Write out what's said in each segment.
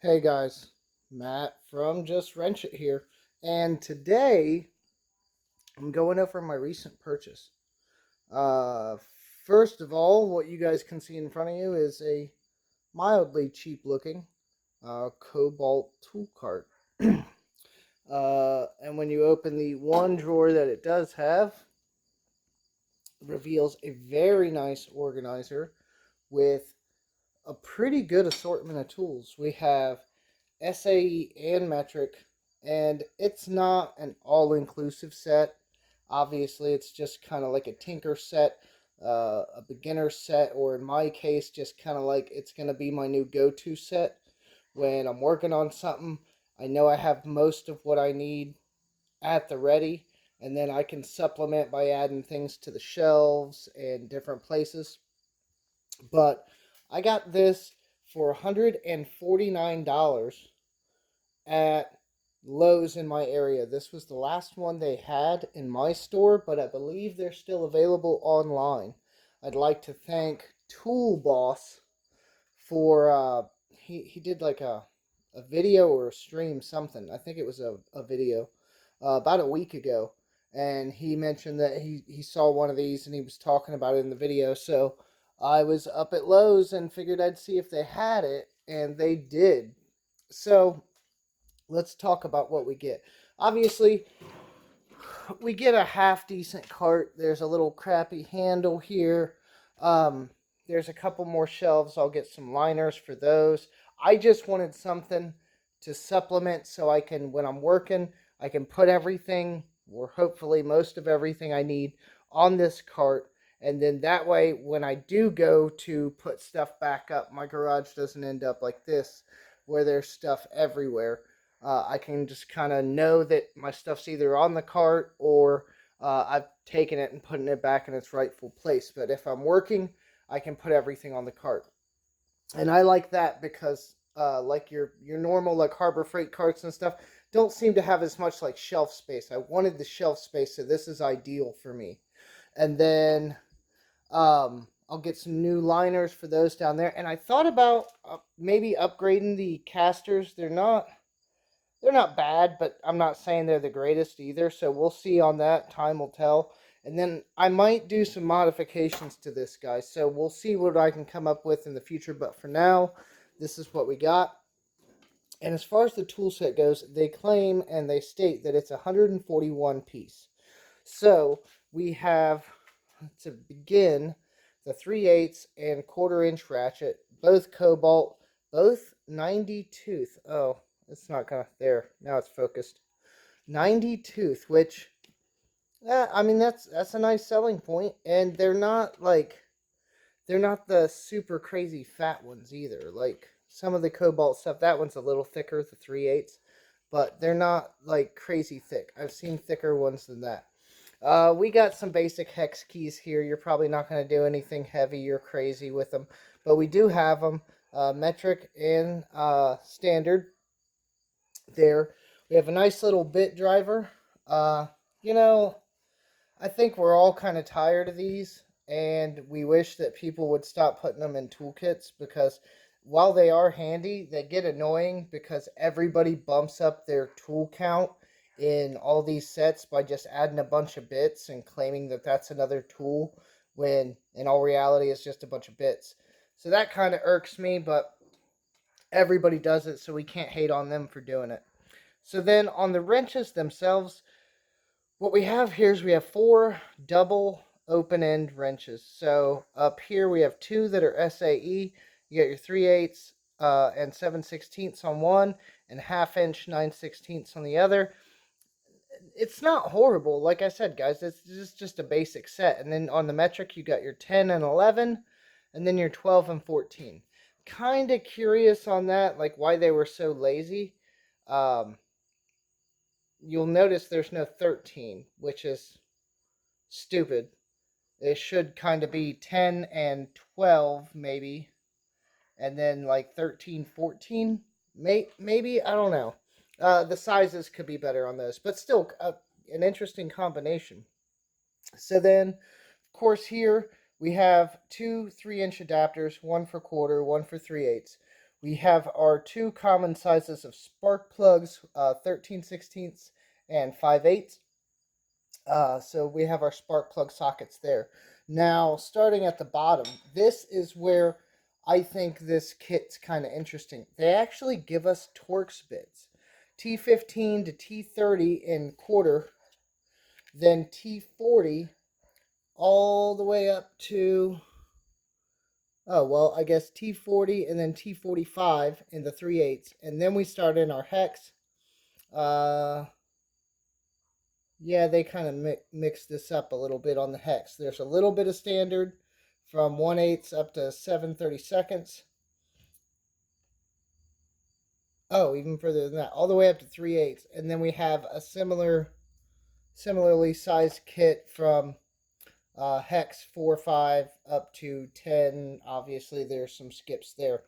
Hey guys, Matt from Just Wrench It here, and today I'm going over my recent purchase. Uh, First of all, what you guys can see in front of you is a mildly cheap looking Cobalt tool cart. And when you open the one drawer that it does have, it reveals a very nice organizer with a pretty good assortment of tools. We have SAE and metric, and it's not an all-inclusive set. Obviously, it's just kind of like a tinker set, a beginner set, or in my case, just kind of like it's going to be my new go-to set when I'm working on something. I know I have most of what I need at the ready, and then I can supplement by adding things to the shelves and different places. But I got this for $149 at Lowe's in my area. This was the last one they had in my store, but I believe they're still available online. I'd like to thank Tool Boss for he did like a video or a stream something. I think it was a video about a week ago, and he mentioned that he saw one of these and he was talking about it in the video. So I was up at Lowe's and figured I'd see if they had it, and they did. So let's talk about what we get. Obviously, we get a half decent cart. There's a little crappy handle here. Um, there's a couple more shelves. I'll get some liners for those. I just wanted something to supplement so I can, when I'm working, I can put everything, or hopefully most of everything I need, on this cart. And then that way, when I do go to put stuff back up, my garage doesn't end up like this, where there's stuff everywhere. I can just kind of know that my stuff's either on the cart or I've taken it and putting it back in its rightful place. But if I'm working, I can put everything on the cart, and I like that because like your normal like Harbor Freight carts and stuff don't seem to have as much like shelf space. I wanted the shelf space, so this is ideal for me. And then I'll get some new liners for those down there. And I thought about maybe upgrading the casters. They're not bad, but I'm not saying they're the greatest either. So we'll see on that. Time will tell. And then I might do some modifications to this guy. So we'll see what I can come up with in the future. But for now, this is what we got. And as far as the tool set goes, they claim and they state that it's 141 piece. So we have, to begin, the 3/8 and 1/4 inch ratchet, both Cobalt, both 90 tooth. Oh, it's not gonna, there, now it's focused. 90 tooth, which, I mean, that's a nice selling point, and they're not the super crazy fat ones either. Like some of the Cobalt stuff, that one's a little thicker, the 3/8, but they're not like crazy thick. I've seen thicker ones than that. We got some basic hex keys here. You're probably not going to do anything heavy or crazy with them, but we do have them, metric and standard there. We have a nice little bit driver. Uh, you know, I think we're all kind of tired of these, and we wish that people would stop putting them in toolkits because while they are handy, they get annoying because everybody bumps up their tool count in all these sets by just adding a bunch of bits and claiming that that's another tool when in all reality it's just a bunch of bits. So that kind of irks me, but everybody does it, so we can't hate on them for doing it. So then on the wrenches themselves, what we have here is we have 4 double open end wrenches. So up here we have 2 that are SAE. You got your 3/8 and 7/16 on one, and 1/2 inch 9/16 on the other. It's not horrible. Like I said, guys, it's just a basic set. And then on the metric, you got your 10 and 11, and then your 12 and 14. Kind of curious on that, like why they were so lazy. Um, you'll notice there's no 13, which is stupid. It should kind of be 10 and 12, maybe. And then like 13, 14, maybe. I don't know. The sizes could be better on those, but still an interesting combination. So then, of course, here we have 2 3-inch adapters, one for 1/4, one for 3/8. We have our two common sizes of spark plugs, 13/16 and 5/8. So we have our spark plug sockets there. Now, starting at the bottom, this is where I think this kit's kind of interesting. They actually give us Torx bits, T15 to T30 in quarter, then T40 all the way up to, oh, well, I guess T40 and then T45 in the 3/8. And then we start in our hex. Yeah, they kind of mix this up a little bit on the hex. There's a little bit of standard from 1/8 up to 7/32. Oh, even further than that, all the way up to 3/8. And then we have a similarly sized kit from hex 4/5 up to 10. Obviously, there's some skips there.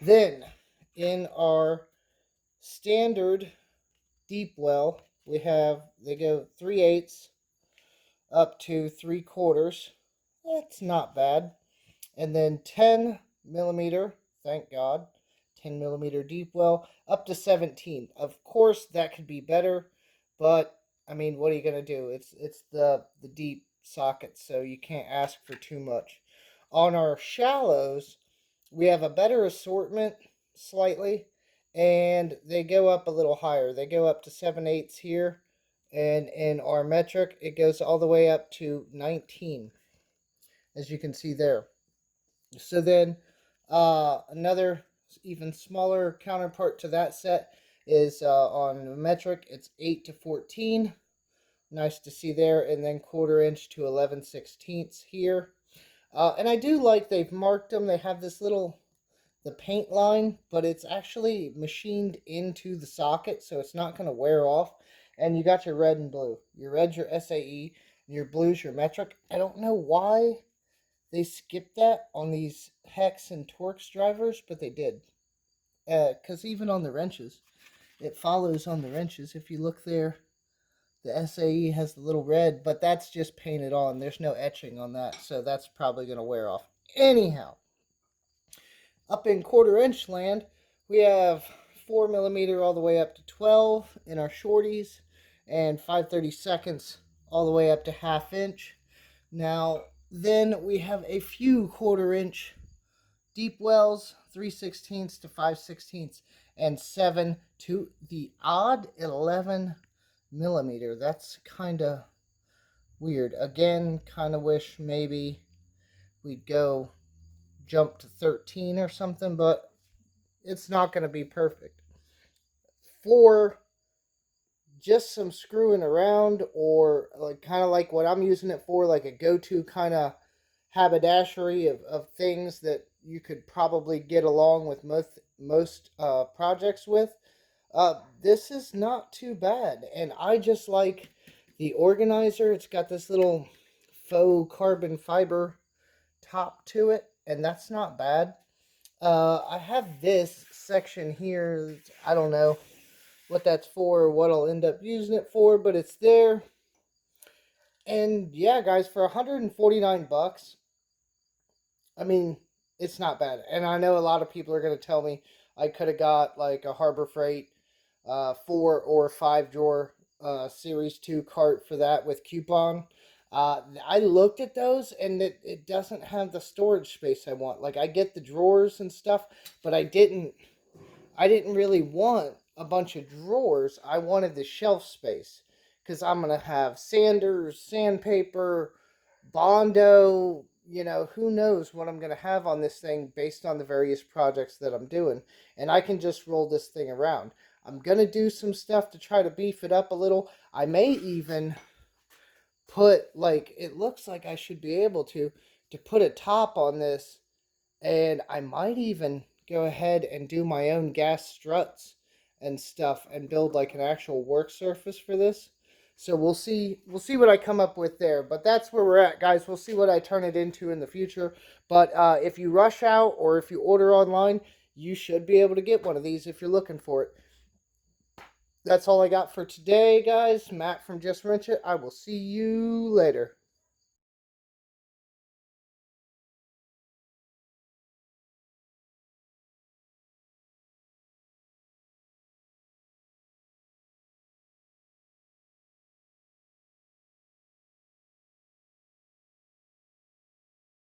Then, in our standard deep well, they go 3/8 up to 3/4. That's not bad. And then 10 millimeter, thank God, 10 millimeter deep well up to 17. Of course, that could be better, but I mean, what are you gonna do? It's the deep socket, so you can't ask for too much. On our shallows, we have a better assortment slightly, and they go up a little higher. They go up to 7/8 here, and in our metric, it goes all the way up to 19, as you can see there. So then, another even smaller counterpart to that set is on metric. It's 8 to 14. Nice to see there, and then 1/4 inch to 11/16 here. And I do like they've marked them. They have this little the paint line, but it's actually machined into the socket, so it's not going to wear off. And you got your red and blue. Your red's your SAE, and your blue's your metric. I don't know why they skipped that on these hex and Torx drivers, but they did. Because even on the wrenches, it follows on the wrenches. If you look there, the SAE has the little red, but that's just painted on. There's no etching on that, so that's probably going to wear off. Anyhow, up in 1/4 inch land, we have 4 millimeter all the way up to 12 in our shorties, and 5/32 all the way up to 1/2 inch. Now, then we have a few 1/4 inch deep wells, 3/16 to 5/16, and 7 to the odd 11 millimeter. That's kind of weird. Again, kind of wish maybe we'd go jump to 13 or something, but it's not going to be perfect. For just some screwing around, or like kind of like what I'm using it for, like a go-to kind of haberdashery of things that you could probably get along with most projects with. This is not too bad, and I just like the organizer. It's got this little faux carbon fiber top to it, and that's not bad. I have this section here. I don't know what that's for or what I'll end up using it for, but it's there. And yeah, guys, for 149 bucks, I mean, it's not bad. And I know a lot of people are going to tell me I could have got like a Harbor Freight 4 or 5 drawer Series 2 cart for that with coupon. I looked at those, and it doesn't have the storage space I want. Like, I get the drawers and stuff, but I didn't really want a bunch of drawers. I wanted the shelf space, because I'm going to have sanders, sandpaper, Bondo, who knows what I'm going to have on this thing based on the various projects that I'm doing. And I can just roll this thing around. I'm going to do some stuff to try to beef it up a little. I may even put, like, it looks like I should be able to put a top on this, and I might even go ahead and do my own gas struts and stuff and build like an actual work surface for this. So we'll see what I come up with there. But that's where we're at, guys. We'll see what I turn it into in the future. But if you rush out or if you order online, you should be able to get one of these if you're looking for it. That's all I got for today, guys. Matt from Just Wrench It. I will see you later.